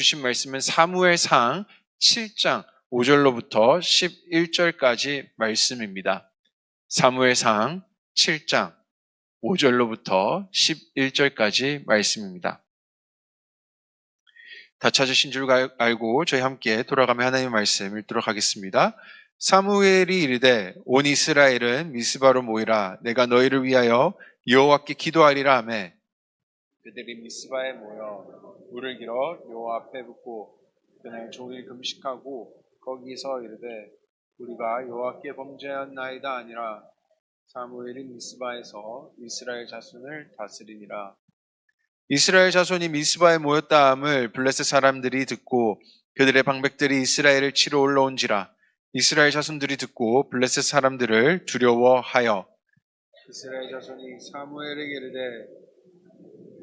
주신 말씀은 사무엘상 7장 5절로부터 11절까지 말씀입니다. 사무엘상 7장 5절로부터 11절까지 말씀입니다. 다 찾으신 줄 알고 저희 함께 돌아가며 하나님의 말씀 읽도록 하겠습니다. 사무엘이 이르되 온 이스라엘은 미스바로 모이라. 내가 너희를 위하여 여호와께 기도하리라 하매 그들이 미스바에 모여 물을 길어 여호와 앞에 붓고 그날 종일 금식하고 거기서 이르되 우리가 여호와께 범죄하였나이다 아니라 사무엘이 미스바에서 이스라엘 자손을 다스리니라. 이스라엘 자손이 미스바에 모였다 함을 블레셋 사람들이 듣고 그들의 방백들이 이스라엘을 치러 올라온지라. 이스라엘 자손들이 듣고 블레셋 사람들을 두려워하여 이스라엘 자손이 사무엘에게 이르되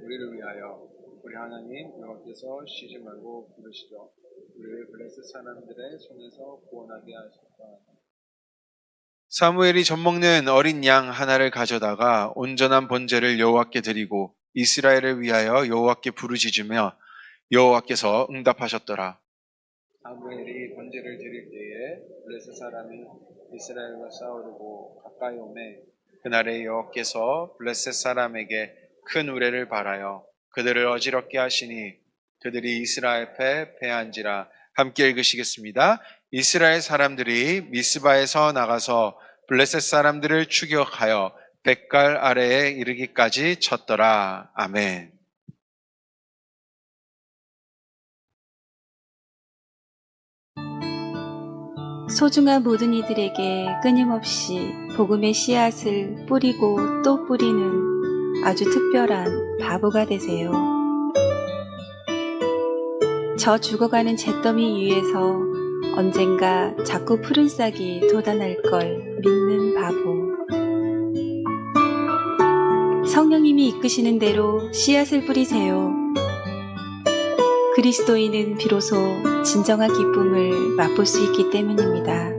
우리를 위하여 우리 하나님 여호와께서 쉬지 말고 부르시려 우리를 블레셋 사람들의 손에서 구원하게 하셨다. 사무엘이 젖먹는 어린 양 하나를 가져다가 온전한 번제를 여호와께 드리고 이스라엘을 위하여 여호와께 부르짖으며 여호와께서 응답하셨더라. 사무엘이 번제를 드릴 때에 블레셋 사람이 이스라엘과 싸우려고 가까이 오매 그날에 여호와께서 블레셋 사람에게 큰 우레를 발하여 그들을 어지럽게 하시니 그들이 이스라엘 앞에 패한지라. 함께 읽으시겠습니다. 이스라엘 사람들이 미스바에서 나가서 블레셋 사람들을 추격하여 벳갈 아래에 이르기까지 쳤더라. 아멘. 소중한 모든 이들에게 끊임없이 복음의 씨앗을 뿌리고 또 뿌리는 아주 특별한 바보가 되세요. 저 죽어가는 잿더미 위에서 언젠가 자꾸 푸른 싹이 돋아날 걸 믿는 바보. 성령님이 이끄시는 대로 씨앗을 뿌리세요. 그리스도인은 비로소 진정한 기쁨을 맛볼 수 있기 때문입니다.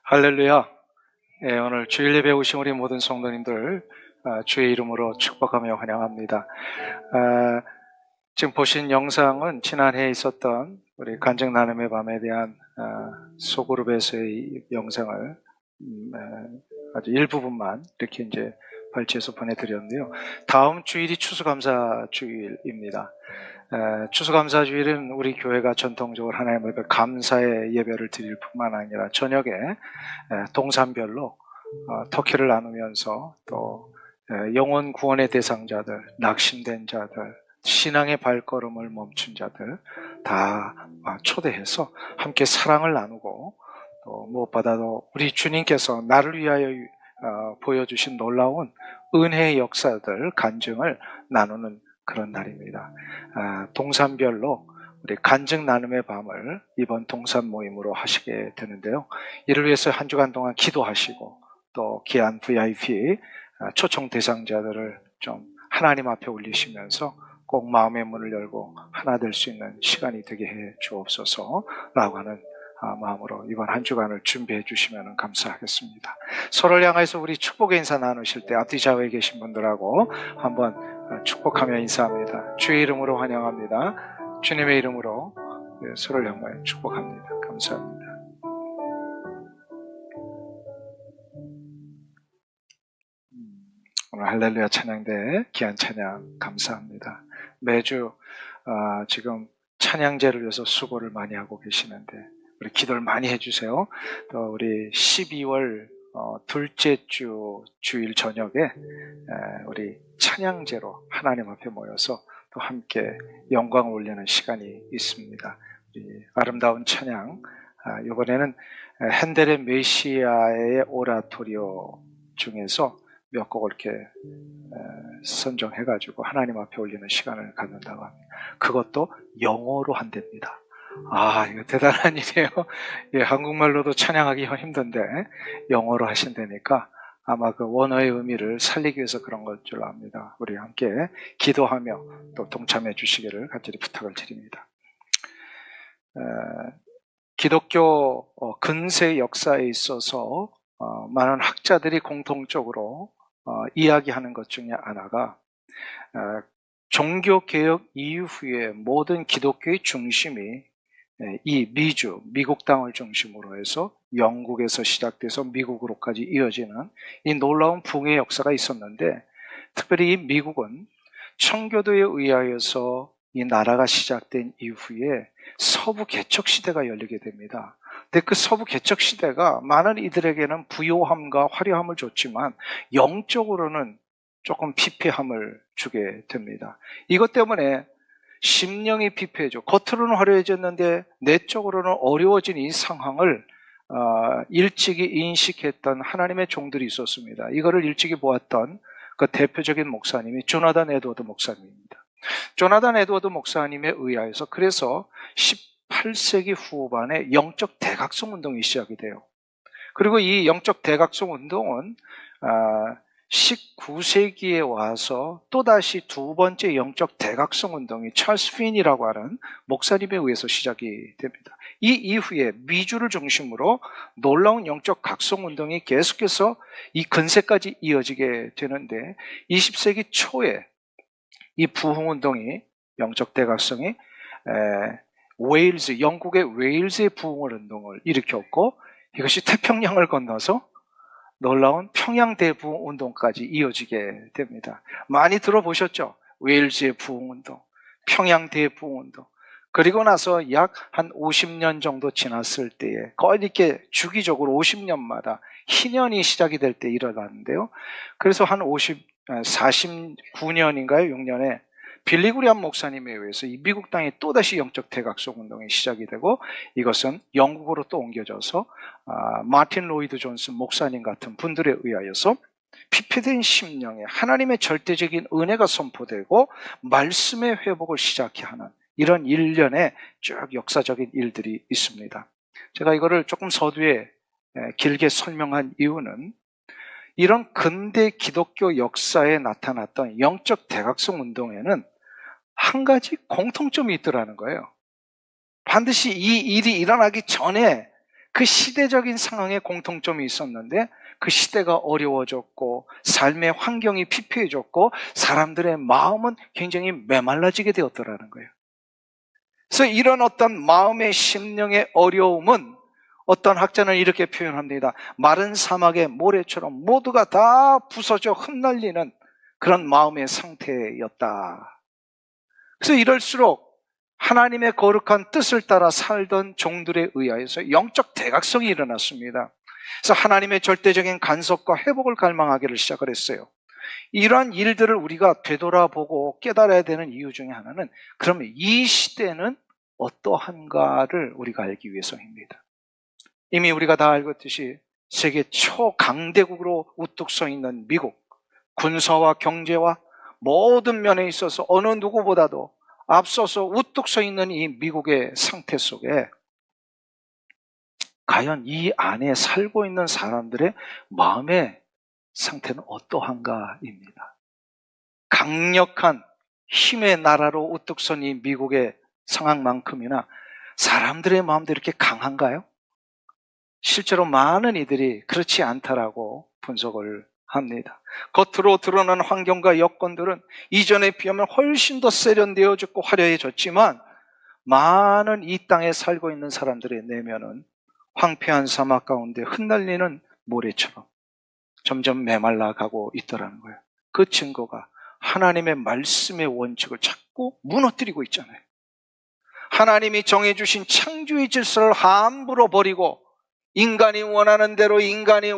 할렐루야. 예, 오늘 주일 예배 오신 우리 모든 성도님들 주의 이름으로 축복하며 환영합니다. 지금 보신 영상은 지난해에 있었던 우리 간증 나눔의 밤에 대한 소그룹에서의 영상을 아주 일부분만 이렇게 이제 발췌해서 보내드렸는데요. 다음 주일이 추수감사 주일입니다. 추수감사주일은 우리 교회가 전통적으로 하나님 앞에 감사의 예배를 드릴 뿐만 아니라 저녁에 동산별로 터키를 나누면서 또 영혼 구원의 대상자들, 낙심된 자들, 신앙의 발걸음을 멈춘 자들 다 초대해서 함께 사랑을 나누고 또 무엇보다도 우리 주님께서 나를 위하여 보여주신 놀라운 은혜의 역사들, 간증을 나누는 그런 날입니다. 동산별로 우리 간증 나눔의 밤을 이번 동산 모임으로 하시게 되는데요. 이를 위해서 한 주간 동안 기도하시고 또 귀한 VIP 초청 대상자들을 좀 하나님 앞에 올리시면서 꼭 마음의 문을 열고 하나 될 수 있는 시간이 되게 해 주옵소서라고 하는 마음으로 이번 한 주간을 준비해 주시면 감사하겠습니다. 서로를 향해서 우리 축복의 인사 나누실 때 앞뒤 좌우에 계신 분들하고 한번 축복하며 인사합니다. 주의 이름으로 환영합니다. 주님의 이름으로 서로를 향하여 축복합니다. 감사합니다. 오늘 할렐루야 찬양대 귀한 찬양 감사합니다. 매주 지금 찬양제를 위해서 수고를 많이 하고 계시는데 우리 기도를 많이 해주세요. 또 우리 12월 둘째 주 주일 저녁에 우리 찬양제로 하나님 앞에 모여서 또 함께 영광을 올리는 시간이 있습니다. 우리 아름다운 찬양 이번에는 핸델의 메시아의 오라토리오 중에서 몇 곡을 이렇게 선정해가지고 하나님 앞에 올리는 시간을 갖는다고 합니다. 그것도 영어로 한답니다. 이거 대단한 일이에요. 예, 한국말로도 찬양하기 힘든데 영어로 하신다니까 아마 그 원어의 의미를 살리기 위해서 그런 것 줄 압니다. 우리 함께 기도하며 또 동참해 주시기를 간절히 부탁을 드립니다. 기독교 근세 역사에 있어서 많은 학자들이 공통적으로 이야기하는 것 중에 하나가 종교개혁 이후에 모든 기독교의 중심이 이 미국 땅을 중심으로 해서 영국에서 시작돼서 미국으로까지 이어지는 이 놀라운 붕의 역사가 있었는데, 특별히 이 미국은 청교도에 의하여서 이 나라가 시작된 이후에 서부 개척 시대가 열리게 됩니다. 근데 그 서부 개척 시대가 많은 이들에게는 부요함과 화려함을 줬지만 영적으로는 조금 피폐함을 주게 됩니다. 이것 때문에 심령이 피폐해져 겉으로는 화려해졌는데 내적으로는 어려워진 이 상황을 일찍이 인식했던 하나님의 종들이 있었습니다. 이거를 일찍이 보았던 그 대표적인 목사님이 조나단 에드워드 목사님입니다. 조나단 에드워드 목사님에 의하여서 그래서 18세기 후반에 영적 대각성 운동이 시작이 돼요. 그리고 이 영적 대각성 운동은 19세기에 와서 또다시 두 번째 영적 대각성 운동이 찰스 핀이라고 하는 목사님에 의해서 시작이 됩니다. 이 이후에 미주를 중심으로 놀라운 영적 각성 운동이 계속해서 이 근세까지 이어지게 되는데, 20세기 초에 이 부흥 운동이 영적 대각성이 웨일즈, 영국의 웨일즈의 부흥 운동을 일으켰고, 이것이 태평양을 건너서 놀라운 평양 대부흥 운동까지 이어지게 됩니다. 많이 들어보셨죠? 웨일즈의 부흥 운동, 평양 대부흥 운동. 그리고 나서 약 한 50년 정도 지났을 때에 거의 이렇게 주기적으로 50년마다 희년이 시작이 될 때 일어났는데요. 그래서 한 49년인가요? 6년에 빌리그리암 목사님에 의해서 이 미국 땅에 또다시 영적 대각성 운동이 시작이 되고, 이것은 영국으로 또 옮겨져서 마틴 로이드 존슨 목사님 같은 분들에 의하여서 피폐된 심령에 하나님의 절대적인 은혜가 선포되고 말씀의 회복을 시작해 하는 이런 일련의 쭉 역사적인 일들이 있습니다. 제가 이거를 조금 서두에 길게 설명한 이유는 이런 근대 기독교 역사에 나타났던 영적 대각성 운동에는 한 가지 공통점이 있더라는 거예요. 반드시 이 일이 일어나기 전에 그 시대적인 상황에 공통점이 있었는데, 그 시대가 어려워졌고 삶의 환경이 피폐해졌고 사람들의 마음은 굉장히 메말라지게 되었더라는 거예요. 그래서 이런 어떤 마음의 심령의 어려움은 어떤 학자는 이렇게 표현합니다. 마른 사막의 모래처럼 모두가 다 부서져 흩날리는 그런 마음의 상태였다. 그래서 이럴수록 하나님의 거룩한 뜻을 따라 살던 종들에 의하여서 영적 대각성이 일어났습니다. 그래서 하나님의 절대적인 간섭과 회복을 갈망하기를 시작을 했어요. 이러한 일들을 우리가 되돌아보고 깨달아야 되는 이유 중에 하나는, 그러면 이 시대는 어떠한가를 우리가 알기 위해서입니다. 이미 우리가 다 알겠듯이 세계 초강대국으로 우뚝 서 있는 미국, 군사와 경제와 모든 면에 있어서 어느 누구보다도 앞서서 우뚝 서 있는 이 미국의 상태 속에 과연 이 안에 살고 있는 사람들의 마음의 상태는 어떠한가입니다. 강력한 힘의 나라로 우뚝 선 이 미국의 상황만큼이나 사람들의 마음도 이렇게 강한가요? 실제로 많은 이들이 그렇지 않다라고 분석을 합니다. 겉으로 드러난 환경과 여건들은 이전에 비하면 훨씬 더 세련되어졌고 화려해졌지만, 많은 이 땅에 살고 있는 사람들의 내면은 황폐한 사막 가운데 흩날리는 모래처럼 점점 메말라가고 있더라는 거예요. 그 증거가 하나님의 말씀의 원칙을 자꾸 무너뜨리고 있잖아요. 하나님이 정해주신 창조의 질서를 함부로 버리고 인간이 원하는 대로, 인간이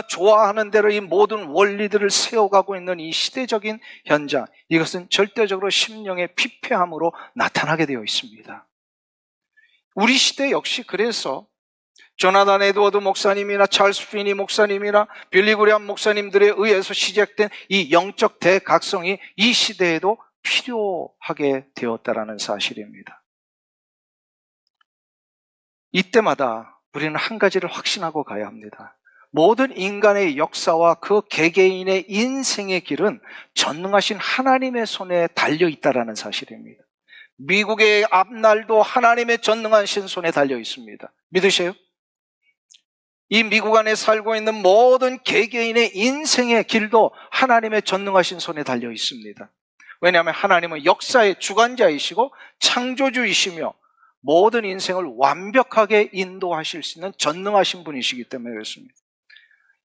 좋아하는 대로 이 모든 원리들을 세워가고 있는 이 시대적인 현장, 이것은 절대적으로 심령의 피폐함으로 나타나게 되어 있습니다. 우리 시대 역시 그래서 조나단 에드워드 목사님이나 찰스 피니 목사님이나 빌리 그레함 목사님들에 의해서 시작된 이 영적 대각성이 이 시대에도 필요하게 되었다라는 사실입니다. 이때마다 우리는 한 가지를 확신하고 가야 합니다. 모든 인간의 역사와 그 개개인의 인생의 길은 전능하신 하나님의 손에 달려 있다라는 사실입니다. 미국의 앞날도 하나님의 전능하신 손에 달려 있습니다. 믿으세요? 이 미국 안에 살고 있는 모든 개개인의 인생의 길도 하나님의 전능하신 손에 달려 있습니다. 왜냐하면 하나님은 역사의 주관자이시고 창조주이시며 모든 인생을 완벽하게 인도하실 수 있는 전능하신 분이시기 때문에 그렇습니다.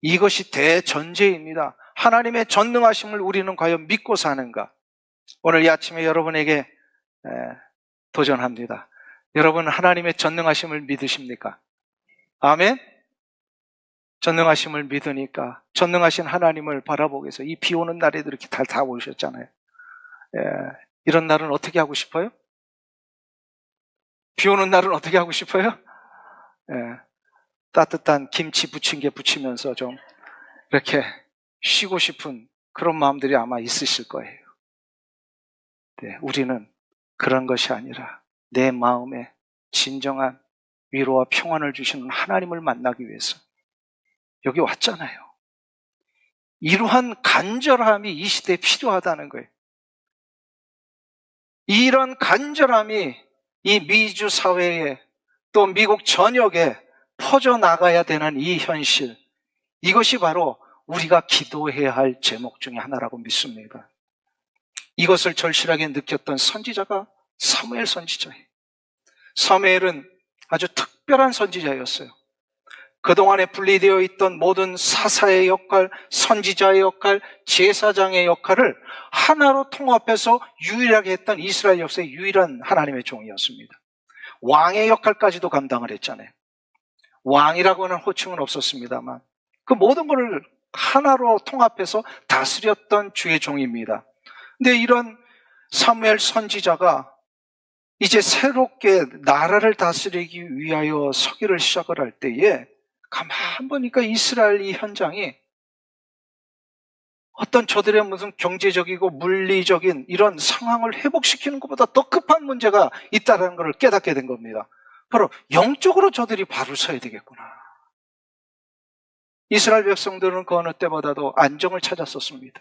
이것이 대전제입니다. 하나님의 전능하심을 우리는 과연 믿고 사는가? 오늘 이 아침에 여러분에게 도전합니다. 여러분 하나님의 전능하심을 믿으십니까? 아멘? 전능하심을 믿으니까 전능하신 하나님을 바라보기 위해서 이 비 오는 날에도 이렇게 다 오셨잖아요. 이런 날은 어떻게 하고 싶어요? 비 오는 날은 어떻게 하고 싶어요? 따뜻한 김치 부침개 부치면서 좀 이렇게 쉬고 싶은 그런 마음들이 아마 있으실 거예요. 네, 우리는 그런 것이 아니라 내 마음에 진정한 위로와 평안을 주시는 하나님을 만나기 위해서 여기 왔잖아요. 이러한 간절함이 이 시대에 필요하다는 거예요. 이런 간절함이 이 미주 사회에 또 미국 전역에 퍼져나가야 되는 이 현실, 이것이 바로 우리가 기도해야 할 제목 중에 하나라고 믿습니다. 이것을 절실하게 느꼈던 선지자가 사무엘 선지자예요. 사무엘은 아주 특별한 선지자였어요. 그동안에 분리되어 있던 모든 사사의 역할, 선지자의 역할, 제사장의 역할을 하나로 통합해서 유일하게 했던 이스라엘 역사의 유일한 하나님의 종이었습니다. 왕의 역할까지도 감당을 했잖아요. 왕이라고 하는 호칭은 없었습니다만 그 모든 것을 하나로 통합해서 다스렸던 주의 종입니다. 근데 이런 사무엘 선지자가 이제 새롭게 나라를 다스리기 위하여 서기를 시작을 할 때에 가만 보니까 이스라엘 이 현장이 어떤 저들의 무슨 경제적이고 물리적인 이런 상황을 회복시키는 것보다 더 급한 문제가 있다는 것을 깨닫게 된 겁니다. 바로 영적으로 저들이 발을 서야 되겠구나. 이스라엘 백성들은 그 어느 때보다도 안정을 찾았었습니다.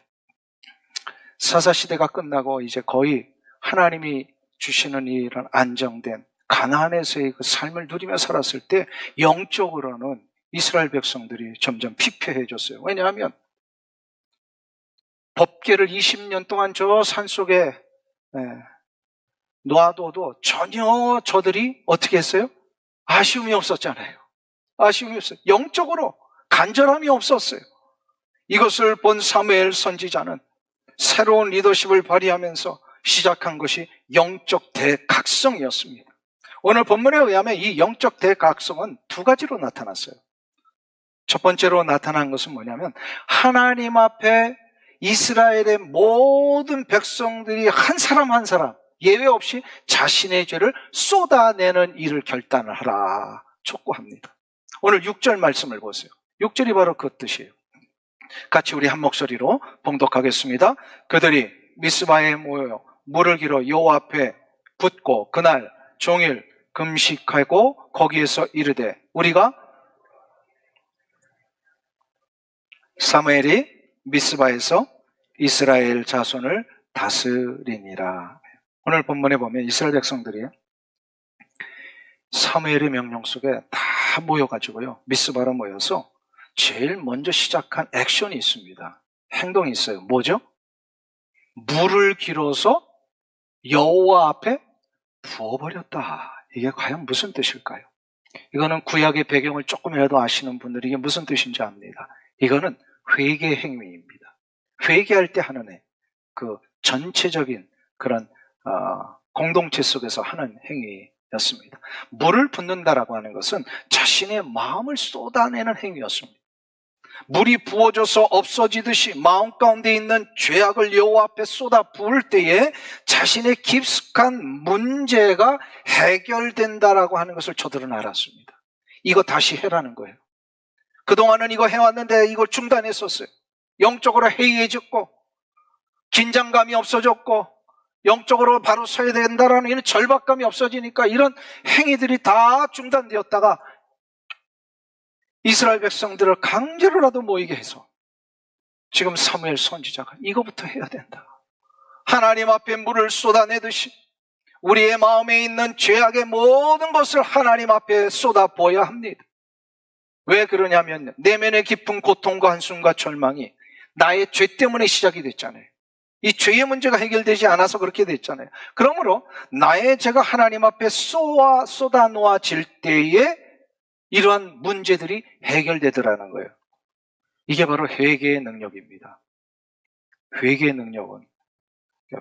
사사시대가 끝나고 이제 거의 하나님이 주시는 이런 안정된 가나안에서의 그 삶을 누리며 살았을 때 영적으로는 이스라엘 백성들이 점점 피폐해졌어요. 왜냐하면 법궤를 20년 동안 저 산속에 놔둬도 전혀 저들이 어떻게 했어요? 아쉬움이 없었잖아요. 아쉬움이 없어요. 영적으로 간절함이 없었어요. 이것을 본 사무엘 선지자는 새로운 리더십을 발휘하면서 시작한 것이 영적 대각성이었습니다. 오늘 본문에 의하면 이 영적 대각성은 두 가지로 나타났어요. 첫 번째로 나타난 것은 뭐냐면 하나님 앞에 이스라엘의 모든 백성들이 한 사람 한 사람 예외 없이 자신의 죄를 쏟아내는 일을 결단을 하라 촉구합니다. 오늘 6절 말씀을 보세요. 6절이 바로 그 뜻이에요. 같이 우리 한 목소리로 봉독하겠습니다. 그들이 미스바에 모여 물을 길어 여호와 앞에 붓고 그날 종일 금식하고 거기에서 이르되 우리가 사무엘이 미스바에서 이스라엘 자손을 다스리니라. 오늘 본문에 보면 이스라엘 백성들이 사무엘의 명령 속에 다 모여가지고요 미스바로 모여서 제일 먼저 시작한 액션이 있습니다. 행동이 있어요. 뭐죠? 물을 길어서 여호와 앞에 부어버렸다. 이게 과연 무슨 뜻일까요? 이거는 구약의 배경을 조금이라도 아시는 분들이 이게 무슨 뜻인지 압니다. 이거는 회개 행위입니다. 회개할 때 하는 그 전체적인 그런 공동체 속에서 하는 행위였습니다. 물을 붓는다라고 하는 것은 자신의 마음을 쏟아내는 행위였습니다. 물이 부어져서 없어지듯이 마음 가운데 있는 죄악을 여호와 앞에 쏟아 부을 때에 자신의 깊숙한 문제가 해결된다라고 하는 것을 저들은 알았습니다. 이거 다시 해라는 거예요. 그동안은 이거 해왔는데 이걸 중단했었어요. 영적으로 해이해졌고 긴장감이 없어졌고 영적으로 바로 서야 된다라는 이런 절박감이 없어지니까 이런 행위들이 다 중단되었다가 이스라엘 백성들을 강제로라도 모이게 해서 지금 사무엘 선지자가 이거부터 해야 된다. 하나님 앞에 물을 쏟아내듯이 우리의 마음에 있는 죄악의 모든 것을 하나님 앞에 쏟아부어야 합니다. 왜 그러냐면 내면의 깊은 고통과 한숨과 절망이 나의 죄 때문에 시작이 됐잖아요. 이 죄의 문제가 해결되지 않아서 그렇게 됐잖아요. 그러므로 나의 죄가 하나님 앞에 쏟아 놓아질 때에 이러한 문제들이 해결되더라는 거예요. 이게 바로 회개의 능력입니다. 회개의 능력은,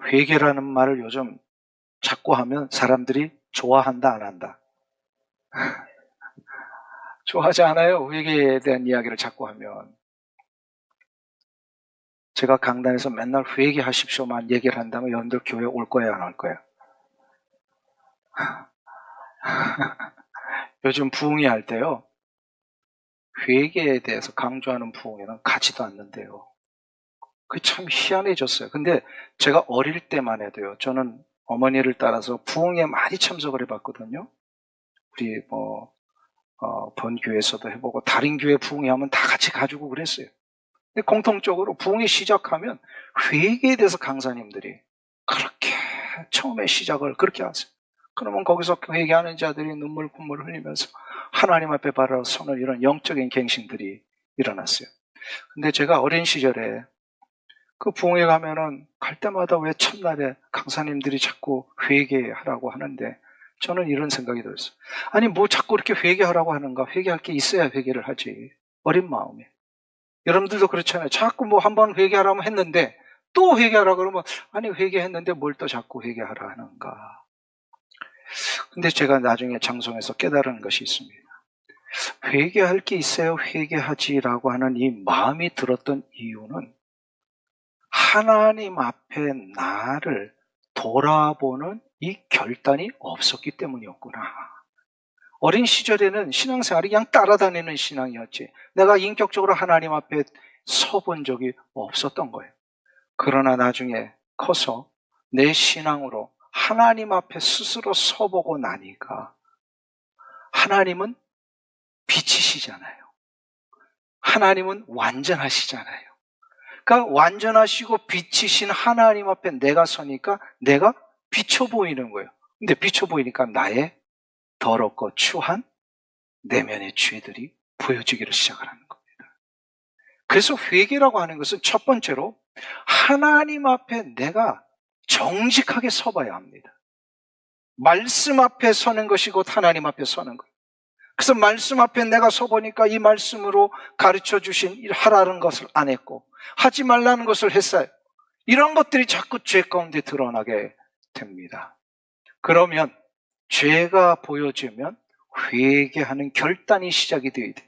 회개라는 말을 요즘 자꾸 하면 사람들이 좋아한다 안 한다? 좋아하지 않아요. 회개에 대한 이야기를 자꾸 하면. 제가 강단에서 맨날 회개하십시오만 얘기를 한다면 여러분들 교회 올 거예요, 안 올 거예요? 요즘 부흥회 할 때요, 회개에 대해서 강조하는 부흥회는 가지도 않는데요. 그게 참 희한해졌어요. 근데 제가 어릴 때만 해도요, 저는 어머니를 따라서 부흥회에 많이 참석을 해봤거든요. 우리 본교회에서도 해보고 다른 교회 부흥회 하면 다 같이 가지고 그랬어요. 근데 공통적으로 부흥회 시작하면 회개에 대해서 강사님들이 그렇게 처음에 시작을 그렇게 하세요. 그러면 거기서 회개하는 자들이 눈물 콧물 흘리면서 하나님 앞에 바로 서는 이런 영적인 갱신들이 일어났어요. 근데 제가 어린 시절에 그 부흥회 가면은 갈 때마다 왜 첫날에 강사님들이 자꾸 회개하라고 하는데 저는 이런 생각이 들었어요. 아니 뭐 자꾸 이렇게 회개하라고 하는가? 회개할 게 있어야 회개를 하지. 어린 마음에. 여러분들도 그렇잖아요. 자꾸 뭐 한번 회개하라고 했는데 또 회개하라 그러면 아니 회개했는데 뭘 또 자꾸 회개하라 하는가? 근데 제가 나중에 장성에서 깨달은 것이 있습니다. 회개할 게 있어야 회개하지라고 하는 이 마음이 들었던 이유는 하나님 앞에 나를 돌아보는 이 결단이 없었기 때문이었구나. 어린 시절에는 신앙생활이 그냥 따라다니는 신앙이었지 내가 인격적으로 하나님 앞에 서본 적이 없었던 거예요. 그러나 나중에 커서 내 신앙으로 하나님 앞에 스스로 서보고 나니까 하나님은 빛이시잖아요. 하나님은 완전하시잖아요. 그러니까 완전하시고 빛이신 하나님 앞에 내가 서니까 내가 비쳐 보이는 거예요. 근데 비쳐 보이니까 나의 더럽고 추한 내면의 죄들이 보여지기를 시작하는 겁니다. 그래서 회개라고 하는 것은 첫 번째로 하나님 앞에 내가 정직하게 서봐야 합니다. 말씀 앞에 서는 것이 곧 하나님 앞에 서는 거예요. 그래서 말씀 앞에 내가 서보니까 이 말씀으로 가르쳐 주신 하라는 것을 안 했고 하지 말라는 것을 했어요. 이런 것들이 자꾸 죄 가운데 드러나게 됩니다. 그러면 죄가 보여지면 회개하는 결단이 시작이 되어야 돼요.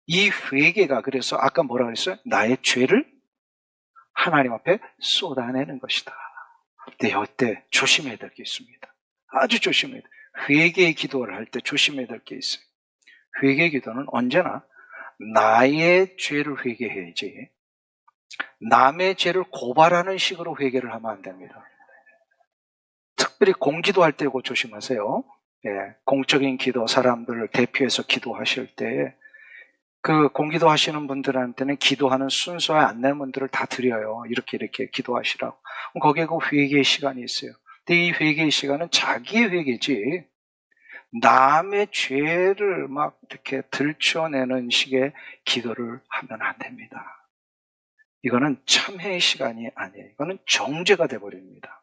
이 회개가 그래서 아까 뭐라 그랬어요? 나의 죄를 하나님 앞에 쏟아내는 것이다. 근데 이때 조심해야 될 게 있습니다. 아주 조심해야 돼요. 회개의 기도를 할 때 조심해야 될 게 있어요. 회개 기도는 언제나 나의 죄를 회개해야지 남의 죄를 고발하는 식으로 회개를 하면 안 됩니다. 특별히 공기도 할 때 이거 조심하세요. 예, 공적인 기도, 사람들을 대표해서 기도하실 때 그 공기도 하시는 분들한테는 기도하는 순서와 안내문들을 다 드려요. 이렇게 기도하시라고. 거기에 그 회개의 시간이 있어요. 근데 이 회개의 시간은 자기의 회개지 남의 죄를 막 이렇게 들춰내는 식의 기도를 하면 안 됩니다. 이거는 참회의 시간이 아니에요. 이거는 정죄가 돼버립니다.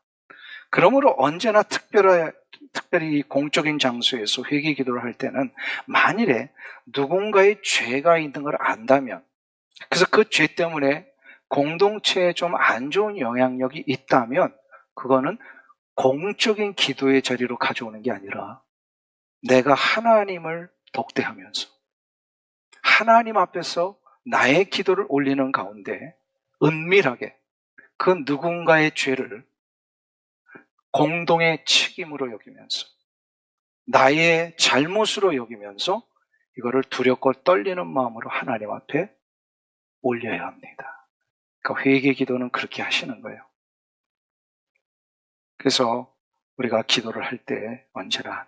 그러므로 언제나 특별히 공적인 장소에서 회개 기도를 할 때는 만일에 누군가의 죄가 있는 걸 안다면 그래서 그 죄 때문에 공동체에 좀 안 좋은 영향력이 있다면 그거는 공적인 기도의 자리로 가져오는 게 아니라 내가 하나님을 독대하면서 하나님 앞에서 나의 기도를 올리는 가운데 은밀하게 그 누군가의 죄를 공동의 책임으로 여기면서 나의 잘못으로 여기면서 이거를 두렵고 떨리는 마음으로 하나님 앞에 올려야 합니다. 그러니까 회개 기도는 그렇게 하시는 거예요. 그래서 우리가 기도를 할 때 언제나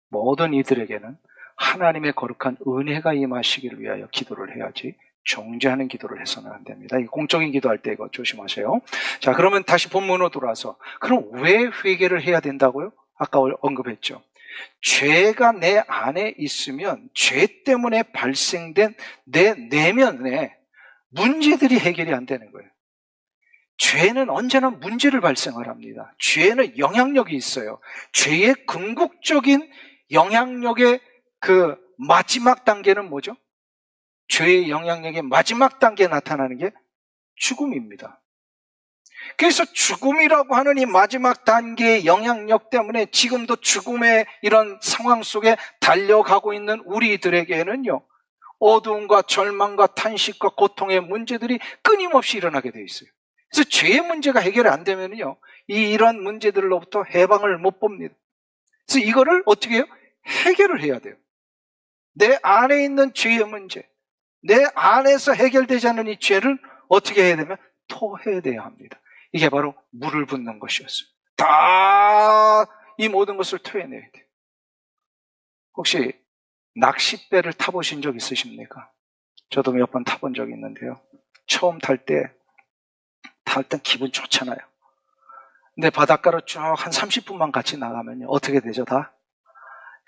모든 이들에게는 하나님의 거룩한 은혜가 임하시기를 위하여 기도를 해야지 정죄하는 기도를 해서는 안 됩니다. 이 공적인 기도할 때 이거 조심하세요. 자, 그러면 다시 본문으로 돌아와서 그럼 왜 회개를 해야 된다고요? 아까 언급했죠. 죄가 내 안에 있으면 죄 때문에 발생된 내 내면에 문제들이 해결이 안 되는 거예요. 죄는 언제나 문제를 발생합니다. 죄는 영향력이 있어요. 죄의 궁극적인 영향력의 그 마지막 단계는 뭐죠? 죄의 영향력의 마지막 단계에 나타나는 게 죽음입니다. 그래서 죽음이라고 하는 이 마지막 단계의 영향력 때문에 지금도 죽음의 이런 상황 속에 달려가고 있는 우리들에게는요, 어두움과 절망과 탄식과 고통의 문제들이 끊임없이 일어나게 되어 있어요. 그래서 죄의 문제가 해결이 안 되면요, 이런 문제들로부터 해방을 못 봅니다. 그래서 이거를 어떻게 해요? 해결을 해야 돼요. 내 안에 있는 죄의 문제, 내 안에서 해결되지 않는 이 죄를 어떻게 해야 되면 토해내야 합니다. 이게 바로 물을 붓는 것이었어요. 다 이 모든 것을 토해내야 돼요. 혹시 낚싯배를 타보신 적 있으십니까? 저도 몇 번 타본 적이 있는데요. 처음 탈 때 기분 좋잖아요. 근데 바닷가로 쭉 한 30분만 같이 나가면요, 어떻게 되죠? 다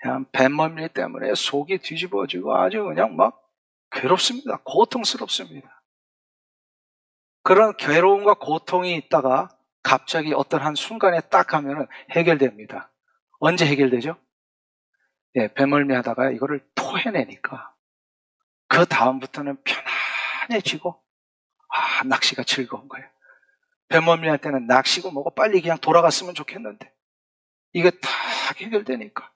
그냥 뱃멀미 때문에 속이 뒤집어지고 아주 그냥 막 괴롭습니다. 고통스럽습니다. 그런 괴로움과 고통이 있다가 갑자기 어떤 한 순간에 딱 하면 해결됩니다. 언제 해결되죠? 예, 배멀미 하다가 이거를 토해내니까 그 다음부터는 편안해지고 낚시가 즐거운 거예요. 배멀미 할 때는 낚시고 뭐고 빨리 그냥 돌아갔으면 좋겠는데 이게 다 해결되니까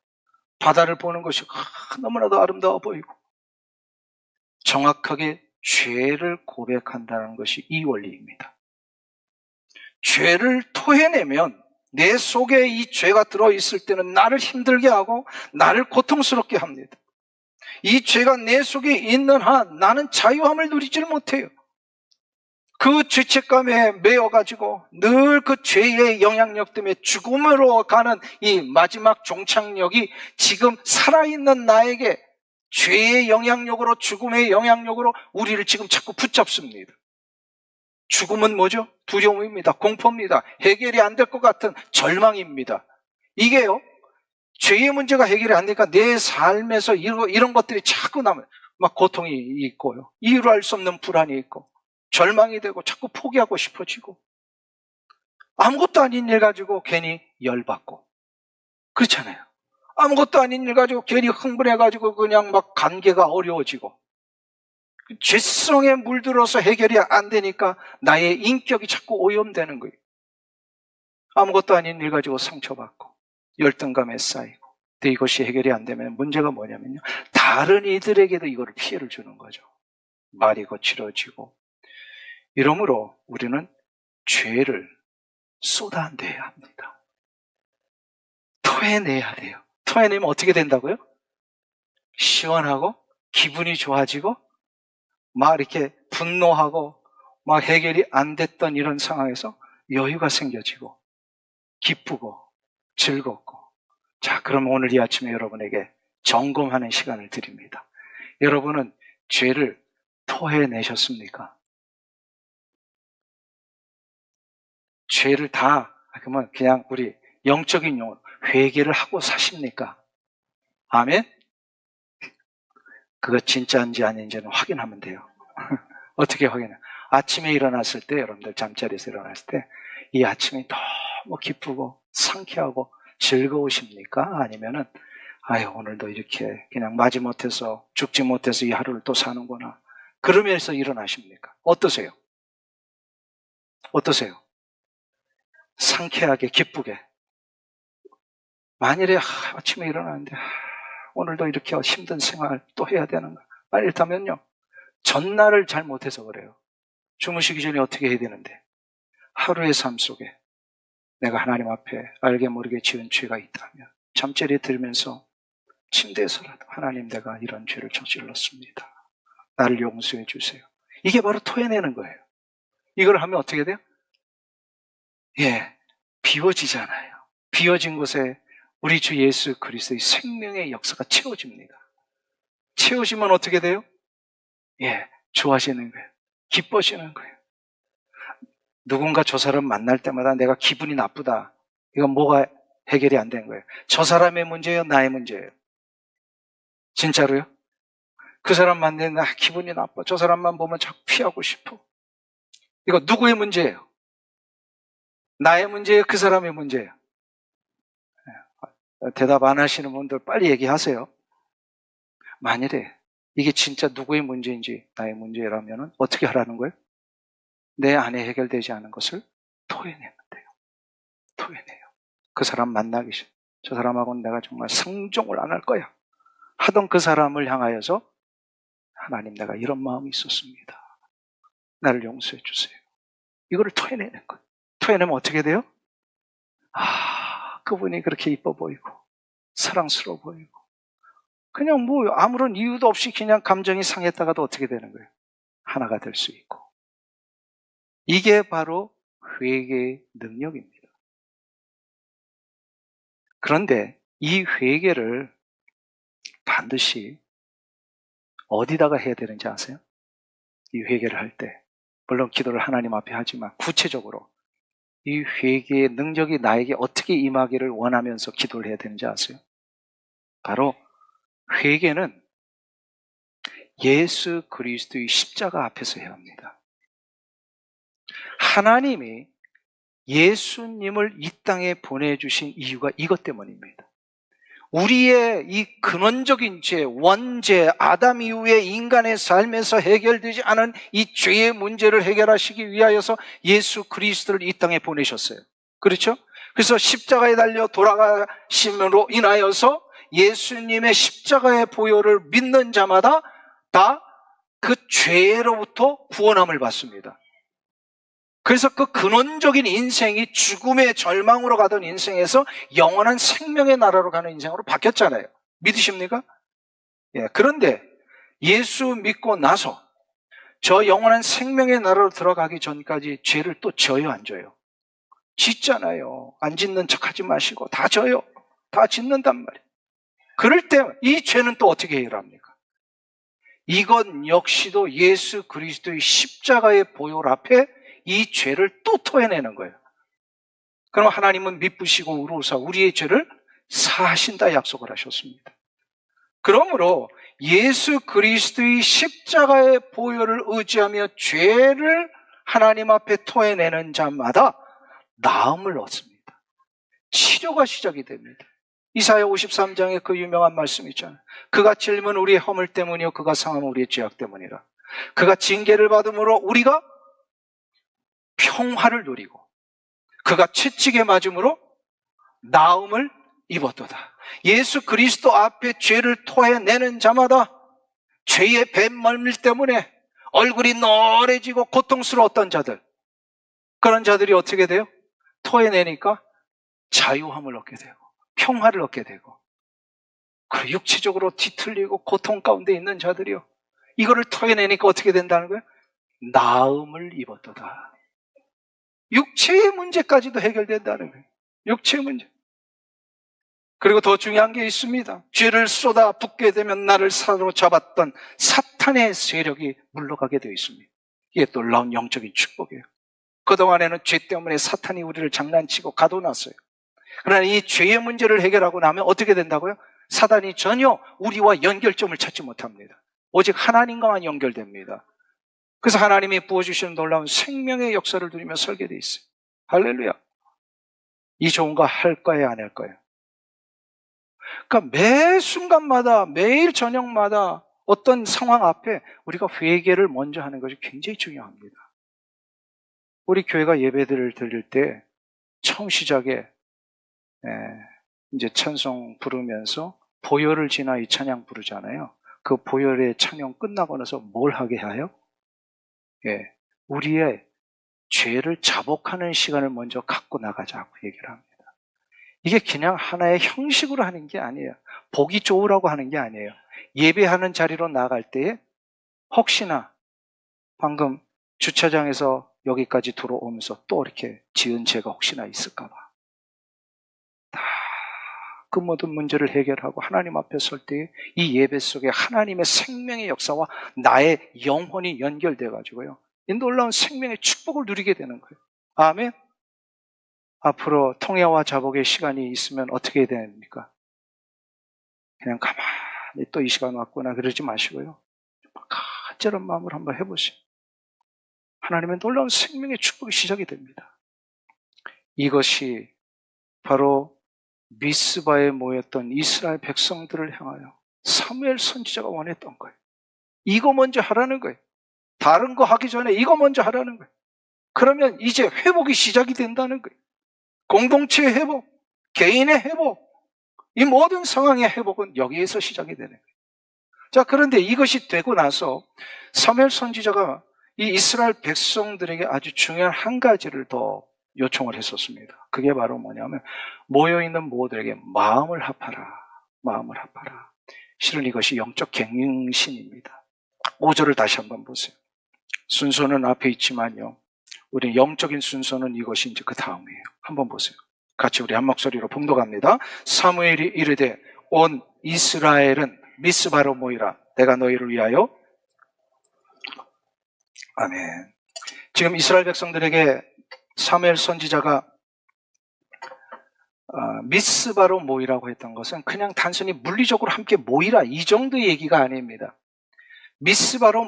바다를 보는 것이 너무나도 아름다워 보이고, 정확하게 죄를 고백한다는 것이 이 원리입니다. 죄를 토해내면 내 속에 이 죄가 들어있을 때는 나를 힘들게 하고 나를 고통스럽게 합니다. 이 죄가 내 속에 있는 한 나는 자유함을 누리지를 못해요. 그 죄책감에 매여가지고 늘 그 죄의 영향력 때문에 죽음으로 가는 이 마지막 종착역이 지금 살아있는 나에게 죄의 영향력으로, 죽음의 영향력으로 우리를 지금 자꾸 붙잡습니다. 죽음은 뭐죠? 두려움입니다. 공포입니다. 해결이 안 될 것 같은 절망입니다. 이게요, 죄의 문제가 해결이 안 되니까 내 삶에서 이런 것들이 자꾸 나면 막 고통이 있고요, 이유를 알 수 없는 불안이 있고 절망이 되고 자꾸 포기하고 싶어지고 아무것도 아닌 일 가지고 괜히 열받고 그렇잖아요. 아무것도 아닌 일 가지고 괜히 흥분해가지고 그냥 막 관계가 어려워지고 죄성에 물들어서 해결이 안 되니까 나의 인격이 자꾸 오염되는 거예요. 아무것도 아닌 일 가지고 상처받고 열등감에 쌓이고. 근데 이것이 해결이 안 되면 문제가 뭐냐면요, 다른 이들에게도 이거를 피해를 주는 거죠. 말이 거칠어지고. 이러므로 우리는 죄를 쏟아내야 합니다. 토해내야 돼요. 토해내면 어떻게 된다고요? 시원하고 기분이 좋아지고 막 이렇게 분노하고 막 해결이 안 됐던 이런 상황에서 여유가 생겨지고 기쁘고 즐겁고. 자, 그럼 오늘 이 아침에 여러분에게 점검하는 시간을 드립니다. 여러분은 죄를 토해내셨습니까? 죄를 다, 그러면 그냥 우리 영적인 용어로 회개를 하고 사십니까? 아멘? 그거 진짜인지 아닌지는 확인하면 돼요. 어떻게 확인해요? 아침에 일어났을 때, 여러분들 잠자리에서 일어났을 때 이 아침이 너무 기쁘고 상쾌하고 즐거우십니까? 아니면은 아유, 오늘도 이렇게 그냥 마지못해서 죽지 못해서 이 하루를 또 사는구나, 그러면서 일어나십니까? 어떠세요? 어떠세요? 상쾌하게 기쁘게. 만일에 아침에 일어나는데 오늘도 이렇게 힘든 생활 또 해야 되는가, 이렇다면요, 전날을 잘 못해서 그래요. 주무시기 전에 어떻게 해야 되는데, 하루의 삶 속에 내가 하나님 앞에 알게 모르게 지은 죄가 있다면 잠자리에 들면서 침대에서라도 하나님 내가 이런 죄를 저질렀습니다. 나를 용서해 주세요. 이게 바로 토해내는 거예요. 이걸 하면 어떻게 돼요? 비워지잖아요. 비워진 곳에 우리 주 예수 그리스도의 생명의 역사가 채워집니다. 채워지면 어떻게 돼요? 좋아지는 거예요. 기뻐지는 거예요. 누군가 저 사람 만날 때마다 내가 기분이 나쁘다. 이건 뭐가 해결이 안 된 거예요? 저 사람의 문제예요? 나의 문제예요? 진짜로요? 그 사람 만나면 기분이 나빠. 저 사람만 보면 자꾸 피하고 싶어. 이거 누구의 문제예요? 나의 문제예요? 그 사람의 문제예요? 대답 안 하시는 분들 빨리 얘기하세요. 만일에 이게 진짜 누구의 문제인지 나의 문제라면 어떻게 하라는 거예요? 내 안에 해결되지 않은 것을 토해내면 돼요. 토해내요. 그 사람 만나기 싫어. 저 사람하고는 내가 정말 상종을 안 할 거야. 하던 그 사람을 향하여서 하나님 내가 이런 마음이 있었습니다. 나를 용서해 주세요. 이거를 토해내는 거예요. 토해내면 어떻게 돼요? 그분이 그렇게 이뻐 보이고 사랑스러워 보이고 그냥 뭐 아무런 이유도 없이 그냥 감정이 상했다가도 어떻게 되는 거예요? 하나가 될 수 있고. 이게 바로 회개의 능력입니다. 그런데 이 회개를 반드시 어디다가 해야 되는지 아세요? 이 회개를 할 때 물론 기도를 하나님 앞에 하지만 구체적으로 이 회개의 능력이 나에게 어떻게 임하기를 원하면서 기도를 해야 되는지 아세요? 바로 회개는 예수 그리스도의 십자가 앞에서 해야 합니다. 하나님이 예수님을 이 땅에 보내주신 이유가 이것 때문입니다. 우리의 이 근원적인 죄, 원죄, 아담 이후의 인간의 삶에서 해결되지 않은 이 죄의 문제를 해결하시기 위하여서 예수 그리스도를 이 땅에 보내셨어요. 그렇죠? 그래서 십자가에 달려 돌아가심으로 인하여서 예수님의 십자가의 보혈을 믿는 자마다 다 그 죄로부터 구원함을 받습니다. 그래서 그 근원적인 인생이 죽음의 절망으로 가던 인생에서 영원한 생명의 나라로 가는 인생으로 바뀌었잖아요. 믿으십니까? 그런데 예수 믿고 나서 저 영원한 생명의 나라로 들어가기 전까지 죄를 또 져요, 안 져요? 짓잖아요. 안 짓는 척 하지 마시고 다 져요. 다 짓는단 말이에요. 그럴 때 이 죄는 또 어떻게 해결합니까? 이건 역시도 예수 그리스도의 십자가의 보혈 앞에 이 죄를 또 토해내는 거예요. 그럼 하나님은 미쁘시고 의로우사 우리의 죄를 사하신다 약속을 하셨습니다. 그러므로 예수 그리스도의 십자가의 보혈을 의지하며 죄를 하나님 앞에 토해내는 자마다 나음을 얻습니다. 치료가 시작이 됩니다. 이사야 53장에 그 유명한 말씀 있잖아요. 그가 찔림은 우리의 허물 때문이요 그가 상함은 우리의 죄악 때문이라. 그가 징계를 받음으로 우리가 평화를 누리고 그가 채찍에 맞음으로 나음을 입었도다. 예수 그리스도 앞에 죄를 토해내는 자마다 죄의 뱃멀미 때문에 얼굴이 노래지고 고통스러웠던 자들, 그런 자들이 어떻게 돼요? 토해내니까 자유함을 얻게 되고 평화를 얻게 되고, 그 육체적으로 뒤틀리고 고통 가운데 있는 자들이요, 이거를 토해내니까 어떻게 된다는 거예요? 나음을 입었도다. 육체의 문제까지도 해결된다는 거예요. 육체의 문제. 그리고 더 중요한 게 있습니다. 죄를 쏟아 붓게 되면 나를 사로잡았던 사탄의 세력이 물러가게 되어 있습니다. 이게 놀라운 영적인 축복이에요. 그동안에는 죄 때문에 사탄이 우리를 장난치고 가둬놨어요. 그러나 이 죄의 문제를 해결하고 나면 어떻게 된다고요? 사단이 전혀 우리와 연결점을 찾지 못합니다. 오직 하나님과만 연결됩니다. 그래서 하나님이 부어주시는 놀라운 생명의 역사를 누리며 설계 되어 있어요. 할렐루야. 이 좋은 거 할 거예요, 안 할 거예요? 그러니까 매 순간마다, 매일 저녁마다 어떤 상황 앞에 우리가 회개를 먼저 하는 것이 굉장히 중요합니다. 우리 교회가 예배들을 드릴 때 처음 시작에 이제 찬송 부르면서 보혈을 지나 이 찬양 부르잖아요. 그 보혈의 찬양 끝나고 나서 뭘 하게 해요? 우리의 죄를 자복하는 시간을 먼저 갖고 나가자고 얘기를 합니다. 이게 그냥 하나의 형식으로 하는 게 아니에요. 보기 좋으라고 하는 게 아니에요. 예배하는 자리로 나갈 때에 혹시나 방금 주차장에서 여기까지 들어오면서 또 이렇게 지은 죄가 혹시나 있을까 봐. 다 그 모든 문제를 해결하고 하나님 앞에 설 때 이 예배 속에 하나님의 생명의 역사와 나의 영혼이 연결돼 가지고요. 이 놀라운 생명의 축복을 누리게 되는 거예요. 아멘. 앞으로 통야와 자복의 시간이 있으면 어떻게 해야 됩니까? 그냥 가만히 또 이 시간 왔구나 그러지 마시고요. 간절한 마음으로 한번 해보세요. 하나님의 놀라운 생명의 축복이 시작이 됩니다. 이것이 바로 미스바에 모였던 이스라엘 백성들을 향하여 사무엘 선지자가 원했던 거예요. 이거 먼저 하라는 거예요. 다른 거 하기 전에 이거 먼저 하라는 거예요. 그러면 이제 회복이 시작이 된다는 거예요. 공동체의 회복, 개인의 회복, 이 모든 상황의 회복은 여기에서 시작이 되는 거예요. 자, 그런데 이것이 되고 나서 사무엘 선지자가 이 이스라엘 백성들에게 아주 중요한 한 가지를 더 요청을 했었습니다. 그게 바로 뭐냐면 모여있는 모두에게 마음을 합하라. 마음을 합하라. 실은 이것이 영적 갱신입니다. 5절을 다시 한번 보세요. 순서는 앞에 있지만요. 우리 영적인 순서는 이것이 이제 그 다음이에요. 한번 보세요. 같이 우리 한 목소리로 봉독합니다. 사무엘이 이르되 온 이스라엘은 미스바로 모이라. 내가 너희를 위하여. 아멘. 지금 이스라엘 백성들에게 사무엘 선지자가 미스바로 모이라고 했던 것은 그냥 단순히 물리적으로 함께 모이라 이 정도의 얘기가 아닙니다. 미스바로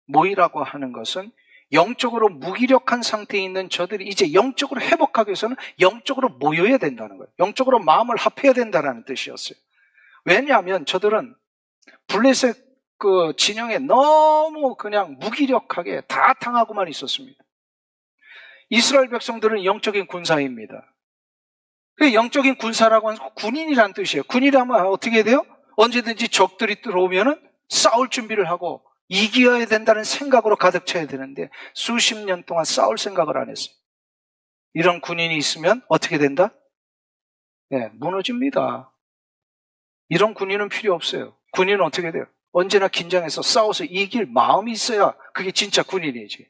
모이라고 하는 것은 영적으로 무기력한 상태에 있는 저들이 이제 영적으로 회복하기 위해서는 영적으로 모여야 된다는 거예요. 영적으로 마음을 합해야 된다는 뜻이었어요. 왜냐하면 저들은 블레셋 그 진영에 너무 그냥 무기력하게 다 당하고만 있었습니다. 이스라엘 백성들은 영적인 군사입니다. 영적인 군사라고 하는 군인이란 뜻이에요. 군이라면 어떻게 돼요? 언제든지 적들이 들어오면은 싸울 준비를 하고 이겨야 된다는 생각으로 가득 차야 되는데 수십 년 동안 싸울 생각을 안 했어요. 이런 군인이 있으면 어떻게 된다? 네, 무너집니다. 이런 군인은 필요 없어요. 군인은 어떻게 돼요? 언제나 긴장해서 싸워서 이길 마음이 있어야 그게 진짜 군인이지.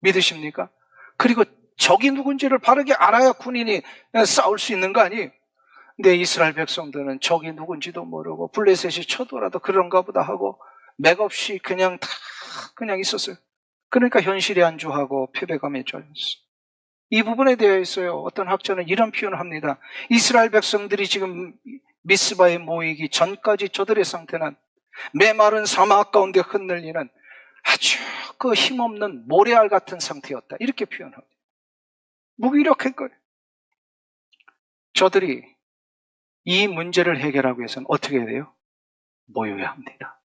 믿으십니까? 그리고 적이 누군지를 바르게 알아야 군인이 싸울 수 있는 거 아니에요? 근데 이스라엘 백성들은 적이 누군지도 모르고 블레셋이 쳐들어도 그런가 보다 하고 맥없이 그냥 다 그냥 있었어요. 그러니까 현실에 안주하고 패배감에 쩔었어요. 이 부분에 대해 있어요. 어떤 학자는 이런 표현을 합니다. 이스라엘 백성들이 지금 미스바에 모이기 전까지 저들의 상태는 메마른 사막 가운데 흔들리는 아주 그 힘없는 모래알 같은 상태였다. 이렇게 표현합니다. 무기력할 거예요. 저들이 이 문제를 해결하기 위해서는 어떻게 해야 돼요? 모여야 합니다.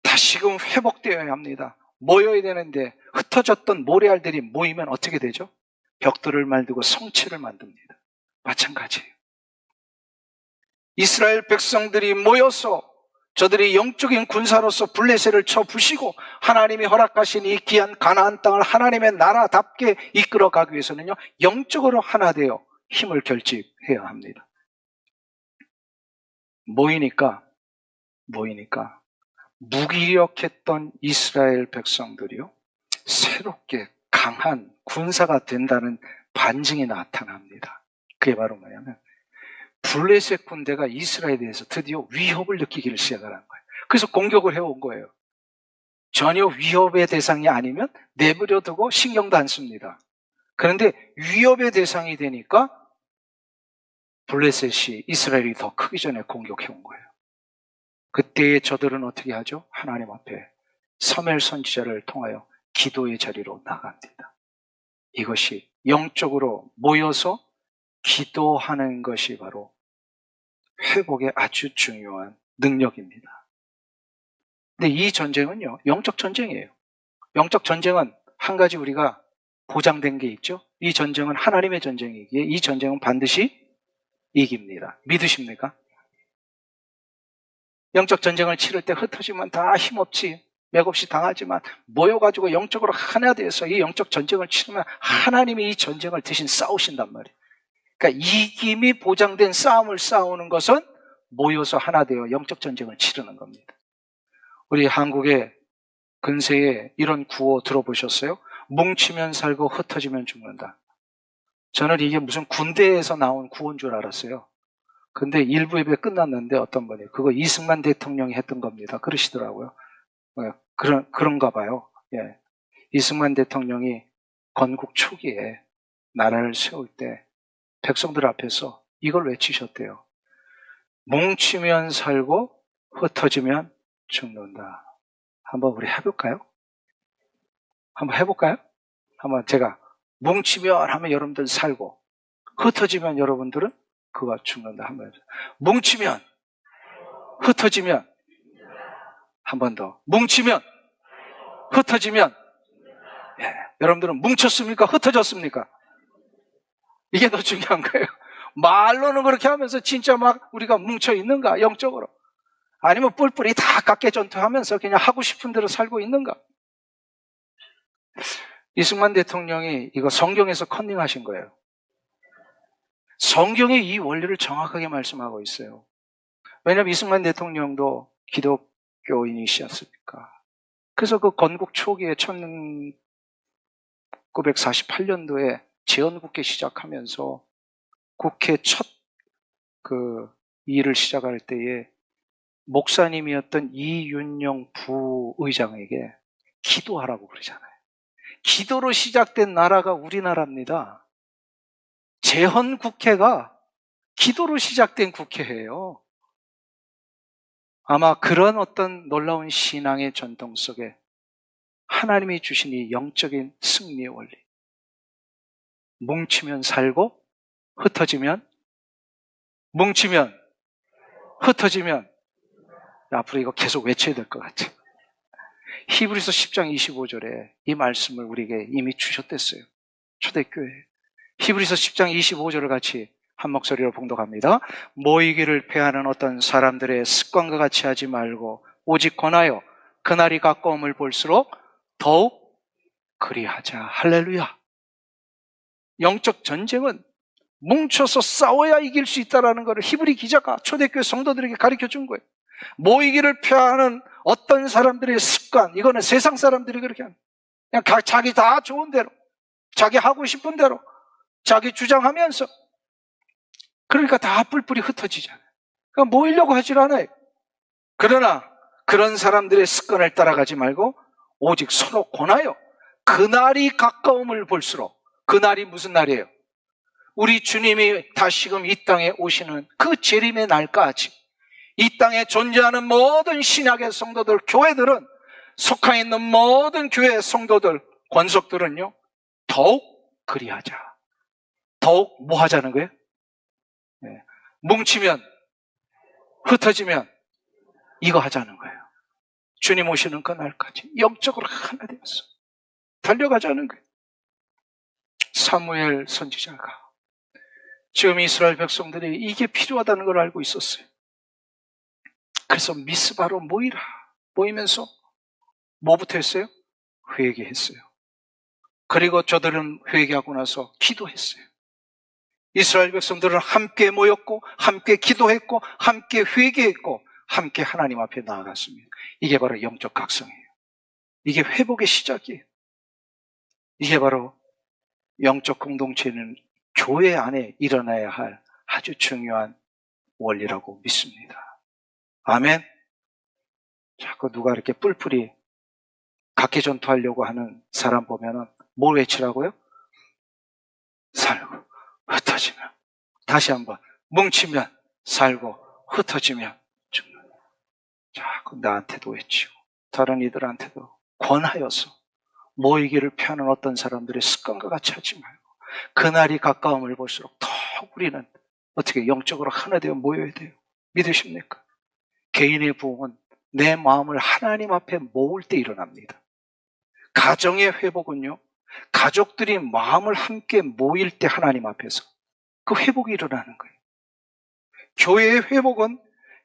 다시금 회복되어야 합니다. 모여야 되는데 흩어졌던 모래알들이 모이면 어떻게 되죠? 벽돌을 만들고 성체를 만듭니다. 마찬가지예요. 이스라엘 백성들이 모여서 저들이 영적인 군사로서 블레셋을 쳐 부시고 하나님이 허락하신 이 귀한 가나안 땅을 하나님의 나라답게 이끌어가기 위해서는요, 영적으로 하나 되어 힘을 결집해야 합니다. 모이니까 무기력했던 이스라엘 백성들이요, 새롭게 강한 군사가 된다는 반증이 나타납니다. 그게 바로 뭐냐면 블레셋 군대가 이스라엘에 대해서 드디어 위협을 느끼기를 시작하는 거예요. 그래서 공격을 해온 거예요. 전혀 위협의 대상이 아니면 내버려두고 신경도 안 씁니다. 그런데 위협의 대상이 되니까 블레셋이 이스라엘이 더 크기 전에 공격해온 거예요. 그때의 저들은 어떻게 하죠? 하나님 앞에 사무엘 선지자를 통하여 기도의 자리로 나갑니다. 이것이 영적으로 모여서 기도하는 것이 바로 회복의 아주 중요한 능력입니다. 근데 이 전쟁은요, 영적 전쟁이에요. 영적 전쟁은 한 가지 우리가 보장된 게 있죠. 이 전쟁은 하나님의 전쟁이기에 이 전쟁은 반드시 이깁니다. 믿으십니까? 영적 전쟁을 치를 때 흩어지면 다 힘없지, 맥없이 당하지만 모여가지고 영적으로 하나 돼서 이 영적 전쟁을 치르면 하나님이 이 전쟁을 대신 싸우신단 말이에요. 그러니까 이김이 보장된 싸움을 싸우는 것은 모여서 하나 되어 영적 전쟁을 치르는 겁니다. 우리 한국의 근세에 이런 구호 들어보셨어요? 뭉치면 살고 흩어지면 죽는다. 저는 이게 무슨 군대에서 나온 구호인 줄 알았어요. 근데 일부 예배 끝났는데 어떤 분이 그거 이승만 대통령이 했던 겁니다. 그러시더라고요. 그런가 봐요. 예. 이승만 대통령이 건국 초기에 나라를 세울 때 백성들 앞에서 이걸 외치셨대요. 뭉치면 살고 흩어지면 죽는다. 한번 우리 해볼까요? 한번 해볼까요? 한번 제가 뭉치면 하면 여러분들 살고 흩어지면 여러분들은 그가 죽는다. 한번 해보세요. 뭉치면 흩어지면 한 번 더. 뭉치면 흩어지면 예. 여러분들은 뭉쳤습니까? 흩어졌습니까? 이게 더 중요한 거예요. 말로는 그렇게 하면서 진짜 막 우리가 뭉쳐 있는가? 영적으로. 아니면 뿔뿔이 다 각계 전투하면서 그냥 하고 싶은 대로 살고 있는가? 이승만 대통령이 이거 성경에서 컨닝하신 거예요. 성경이 이 원리를 정확하게 말씀하고 있어요. 왜냐하면 이승만 대통령도 기독교인이시었으니까. 그래서 그 건국 초기에 1948년도에 재헌국회 시작하면서 국회 첫 그 일을 시작할 때에 목사님이었던 이윤영 부의장에게 기도하라고 그러잖아요. 기도로 시작된 나라가 우리나라입니다. 재헌국회가 기도로 시작된 국회예요. 아마 그런 어떤 놀라운 신앙의 전통 속에 하나님이 주신 이 영적인 승리의 원리. 뭉치면 살고 흩어지면 뭉치면 흩어지면 앞으로 이거 계속 외쳐야 될 것 같아요. 히브리서 10장 25절에 이 말씀을 우리에게 이미 주셨댔어요. 초대교회. 히브리서 10장 25절을 같이 한 목소리로 봉독합니다. 모이기를 패하는 어떤 사람들의 습관과 같이 하지 말고 오직 권하여 그날이 가까움을 볼수록 더욱 그리하자. 할렐루야. 영적 전쟁은 뭉쳐서 싸워야 이길 수 있다는 것을 히브리 기자가 초대교회 성도들에게 가르쳐 준 거예요. 모이기를 표하는 어떤 사람들의 습관, 이거는 세상 사람들이 그렇게 하는 거예요. 그냥 자기 다 좋은 대로, 자기 하고 싶은 대로, 자기 주장하면서. 그러니까 다 뿔뿔이 흩어지잖아요. 그러니까 모이려고 하질 않아요. 그러나 그런 사람들의 습관을 따라가지 말고 오직 서로 권하여 그날이 가까움을 볼수록, 그날이 무슨 날이에요? 우리 주님이 다시금 이 땅에 오시는 그 재림의 날까지 이 땅에 존재하는 모든 신약의 성도들, 교회들은, 속해 있는 모든 교회 성도들, 권속들은요, 더욱 그리하자. 더욱 뭐 하자는 거예요? 네. 뭉치면, 흩어지면 이거 하자는 거예요. 주님 오시는 그 날까지 영적으로 하나 되어서 달려가자는 거예요. 사무엘 선지자가 지금 이스라엘 백성들이 이게 필요하다는 걸 알고 있었어요. 그래서 미스바로 모이라. 모이면서 뭐부터 했어요? 회개했어요. 그리고 저들은 회개하고 나서 기도했어요. 이스라엘 백성들은 함께 모였고, 함께 기도했고, 함께 회개했고, 함께 하나님 앞에 나아갔습니다. 이게 바로 영적 각성이에요. 이게 회복의 시작이에요. 이게 바로 영적 공동체는 교회 안에 일어나야 할 아주 중요한 원리라고 믿습니다. 아멘. 자꾸 누가 이렇게 뿔뿔이 각계 전투하려고 하는 사람 보면은 뭘 외치라고요? 살고 흩어지면. 다시 한번 뭉치면 살고 흩어지면 죽는. 자꾸 나한테도 외치고 다른 이들한테도 권하여서 모이기를 펴는 어떤 사람들의 습관과 같이 하지 말고 그날이 가까움을 볼수록 더 우리는 어떻게 영적으로 하나 되어 모여야 돼요. 믿으십니까? 개인의 부흥은 내 마음을 하나님 앞에 모을 때 일어납니다. 가정의 회복은요, 가족들이 마음을 함께 모일 때 하나님 앞에서 그 회복이 일어나는 거예요. 교회의 회복은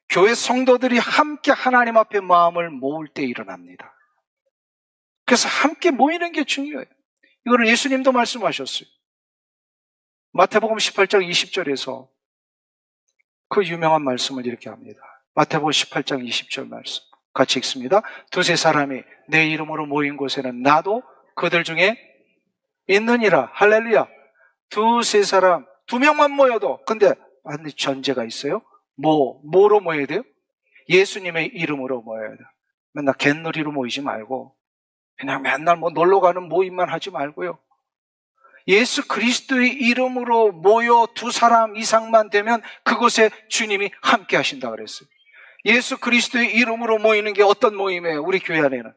교회 성도들이 함께 하나님 앞에 마음을 모을 때 일어납니다. 그래서 함께 모이는 게 중요해요. 이거를 예수님도 말씀하셨어요. 마태복음 18장 20절에서 그 유명한 말씀을 이렇게 합니다. 마태복음 18장 20절 말씀 같이 읽습니다. 두세 사람이 내 이름으로 모인 곳에는 나도 그들 중에 있느니라. 할렐루야. 두세 사람, 두 명만 모여도, 근데 반드시 전제가 있어요. 뭐로 모여야 돼요? 예수님의 이름으로 모여야 돼요. 맨날 갯놀이로 모이지 말고 그냥 맨날 놀러 가는 모임만 하지 말고요. 예수 그리스도의 이름으로 모여 두 사람 이상만 되면 그곳에 주님이 함께 하신다 그랬어요. 예수 그리스도의 이름으로 모이는 게 어떤 모임이에요? 우리 교회 안에는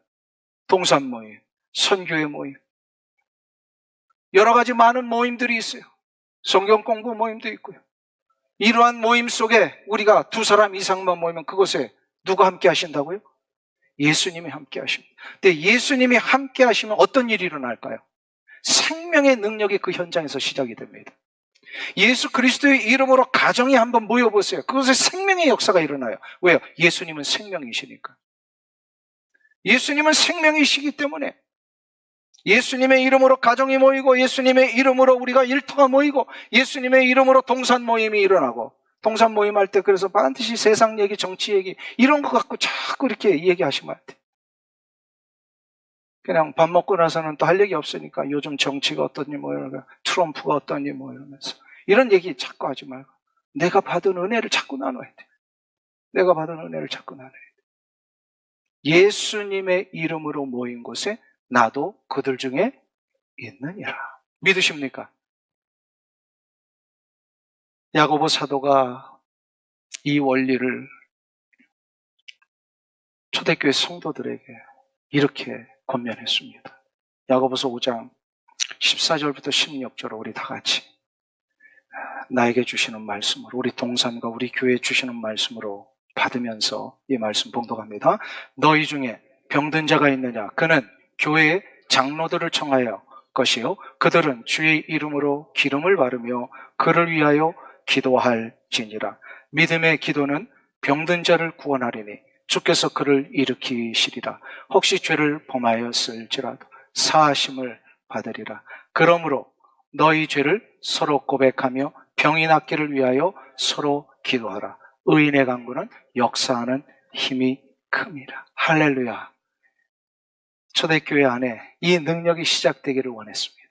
동산 모임, 선교회 모임, 여러 가지 많은 모임들이 있어요. 성경 공부 모임도 있고요. 이러한 모임 속에 우리가 두 사람 이상만 모이면 그곳에 누가 함께 하신다고요? 예수님이 함께 하십니다. 근데 예수님이 함께 하시면 어떤 일이 일어날까요? 생명의 능력이 그 현장에서 시작이 됩니다. 예수 그리스도의 이름으로 가정이 한번 모여보세요. 그곳에 생명의 역사가 일어나요. 왜요? 예수님은 생명이시니까. 예수님은 생명이시기 때문에 예수님의 이름으로 가정이 모이고 예수님의 이름으로 우리가 일터가 모이고 예수님의 이름으로 동산 모임이 일어나고, 동산 모임 할 때 그래서 반드시 세상 얘기, 정치 얘기 이런 거 갖고 자꾸 이렇게 얘기하시면 안 돼요. 그냥 밥 먹고 나서는 또 할 얘기 없으니까 요즘 정치가 어떠니 뭐 이러면서 트럼프가 어떠니 뭐 이러면서 이런 얘기 자꾸 하지 말고 내가 받은 은혜를 자꾸 나눠야 돼. 내가 받은 은혜를 자꾸 나눠야 돼. 예수님의 이름으로 모인 곳에 나도 그들 중에 있느니라. 믿으십니까? 야고보 사도가 이 원리를 초대교회 성도들에게 이렇게 권면했습니다. 야고보서 5장 14절부터 16절을 우리 다 같이 나에게 주시는 말씀으로, 우리 동산과 우리 교회에 주시는 말씀으로 받으면서 이 말씀 봉독합니다. 너희 중에 병든 자가 있느냐? 그는 교회의 장로들을 청하여 것이요 그들은 주의 이름으로 기름을 바르며 그를 위하여 기도할지니라. 믿음의 기도는 병든 자를 구원하리니 주께서 그를 일으키시리라. 혹시 죄를 범하였을지라도 사하심을 받으리라. 그러므로 너희 죄를 서로 고백하며 병이 낫기를 위하여 서로 기도하라. 의인의 간구는 역사하는 힘이 큽니다. 할렐루야. 초대교회 안에 이 능력이 시작되기를 원했습니다.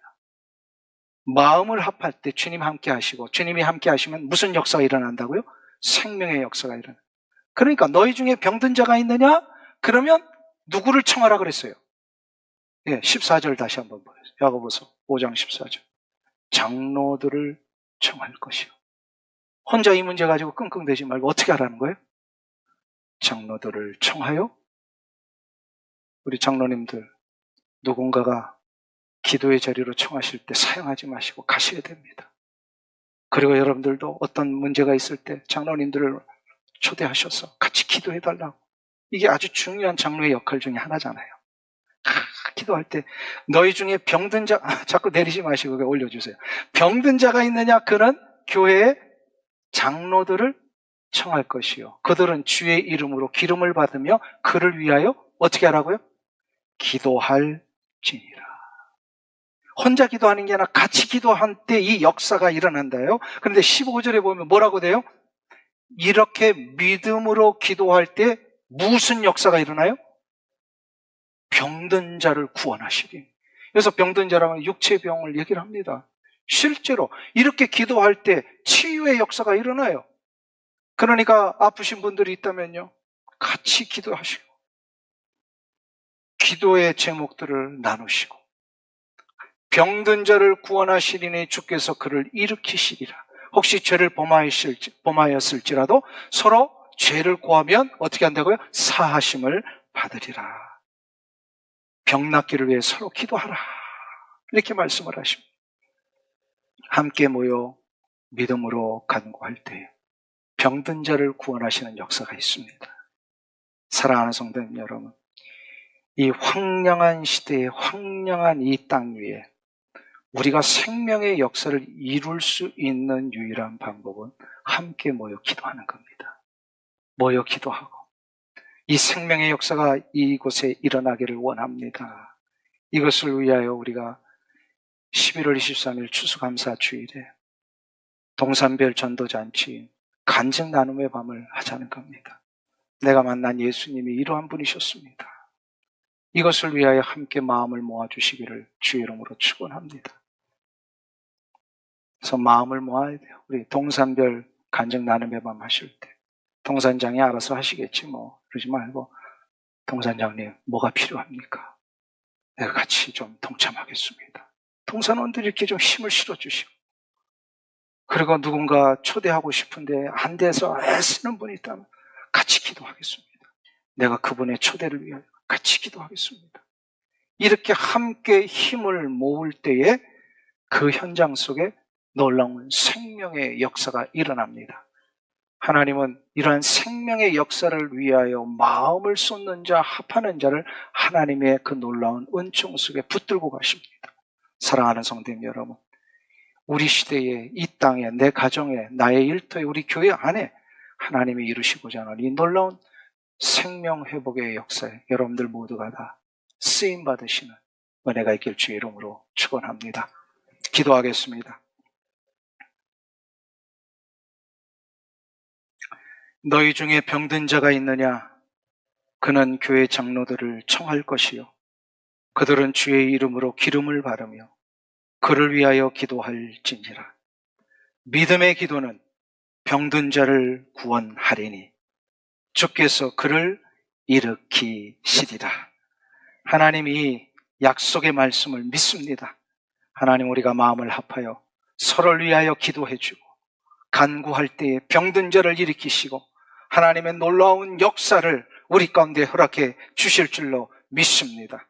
마음을 합할 때 주님 함께 하시고, 주님이 함께 하시면 무슨 역사가 일어난다고요? 생명의 역사가 일어나. 그러니까 너희 중에 병든 자가 있느냐? 그러면 누구를 청하라 그랬어요? 14절 다시 한번 보세요. 야고보서 5장 14절. 장로들을 청할 것이요. 혼자 이 문제 가지고 끙끙대지 말고 어떻게 하라는 거예요? 장로들을 청하여. 우리 장로님들 누군가가 기도의 자리로 청하실 때 사용하지 마시고 가셔야 됩니다. 그리고 여러분들도 어떤 문제가 있을 때 장로님들을 초대하셔서 같이 기도해달라고. 이게 아주 중요한 장로의 역할 중에 하나잖아요. 기도할 때 너희 중에 병든 자, 자꾸 내리지 마시고 올려주세요. 병든 자가 있느냐? 그는 교회의 장로들을 청할 것이요 그들은 주의 이름으로 기름을 받으며 그를 위하여 어떻게 하라고요? 기도할지니라. 혼자 기도하는 게 아니라 같이 기도할 때 이 역사가 일어난다요. 그런데 15절에 보면 뭐라고 돼요? 이렇게 믿음으로 기도할 때 무슨 역사가 일어나요? 병든 자를 구원하시리. 그래서 병든 자라면 육체병을 얘기를 합니다. 실제로 이렇게 기도할 때 치유의 역사가 일어나요. 그러니까 아프신 분들이 있다면요, 같이 기도하시고 기도의 제목들을 나누시고 병든 자를 구원하시리니 주께서 그를 일으키시리라. 혹시 죄를 범하였을지라도 서로 죄를 고하면 어떻게 한다고요? 사하심을 받으리라. 병 낫기를 위해 서로 기도하라. 이렇게 말씀을 하십니다. 함께 모여 믿음으로 간구할 때 병든 자를 구원하시는 역사가 있습니다. 사랑하는 성도님 여러분, 이 황량한 시대에 황량한 이 땅 위에 우리가 생명의 역사를 이룰 수 있는 유일한 방법은 함께 모여 기도하는 겁니다. 모여 기도하고 이 생명의 역사가 이곳에 일어나기를 원합니다. 이것을 위하여 우리가 11월 23일 추수감사 주일에 동산별 전도잔치, 간증 나눔의 밤을 하자는 겁니다. 내가 만난 예수님이 이러한 분이셨습니다. 이것을 위하여 함께 마음을 모아주시기를 주의 이름으로 축원합니다. 그래서 마음을 모아야 돼요. 우리 동산별 간증 나눔의 밤 하실 때 동산장이 알아서 하시겠지 뭐 그러지 말고 동산장님 뭐가 필요합니까? 내가 같이 좀 동참하겠습니다. 동산원들이 이렇게 좀 힘을 실어주시고, 그리고 누군가 초대하고 싶은데 안 돼서 애쓰는 분이 있다면 같이 기도하겠습니다. 내가 그분의 초대를 위하여 같이 기도하겠습니다. 이렇게 함께 힘을 모을 때에 그 현장 속에 놀라운 생명의 역사가 일어납니다. 하나님은 이러한 생명의 역사를 위하여 마음을 쏟는 자, 합하는 자를 하나님의 그 놀라운 은총 속에 붙들고 가십니다. 사랑하는 성도님 여러분, 우리 시대에, 이 땅에, 내 가정에, 나의 일터에, 우리 교회 안에 하나님이 이루시고자 하는 이 놀라운 생명 회복의 역사에 여러분들 모두가 다 쓰임 받으시는 은혜가 있길 주의 이름으로 축원합니다. 기도하겠습니다. 너희 중에 병든 자가 있느냐? 그는 교회 장로들을 청할 것이요, 그들은 주의 이름으로 기름을 바르며 그를 위하여 기도할지니라. 믿음의 기도는 병든 자를 구원하리니 주께서 그를 일으키시리라. 하나님, 이 약속의 말씀을 믿습니다. 하나님, 우리가 마음을 합하여 서로를 위하여 기도해주고 간구할 때에 병든 자를 일으키시고 하나님의 놀라운 역사를 우리 가운데 허락해 주실 줄로 믿습니다.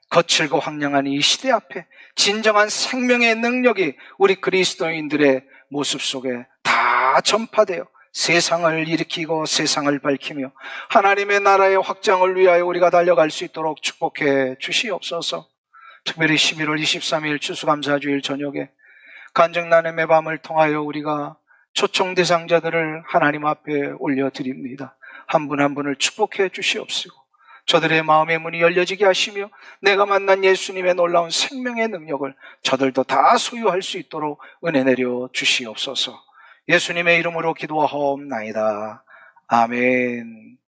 거칠고 황량한 이 시대 앞에 진정한 생명의 능력이 우리 그리스도인들의 모습 속에 다 전파되어 세상을 일으키고 세상을 밝히며 하나님의 나라의 확장을 위하여 우리가 달려갈 수 있도록 축복해 주시옵소서. 특별히 11월 23일 추수감사주일 저녁에 간증 나눔의 밤을 통하여 우리가 초청 대상자들을 하나님 앞에 올려드립니다. 한 분 한 분을 축복해 주시옵시고 저들의 마음의 문이 열려지게 하시며 내가 만난 예수님의 놀라운 생명의 능력을 저들도 다 소유할 수 있도록 은혜 내려 주시옵소서. 예수님의 이름으로 기도하옵나이다. 아멘.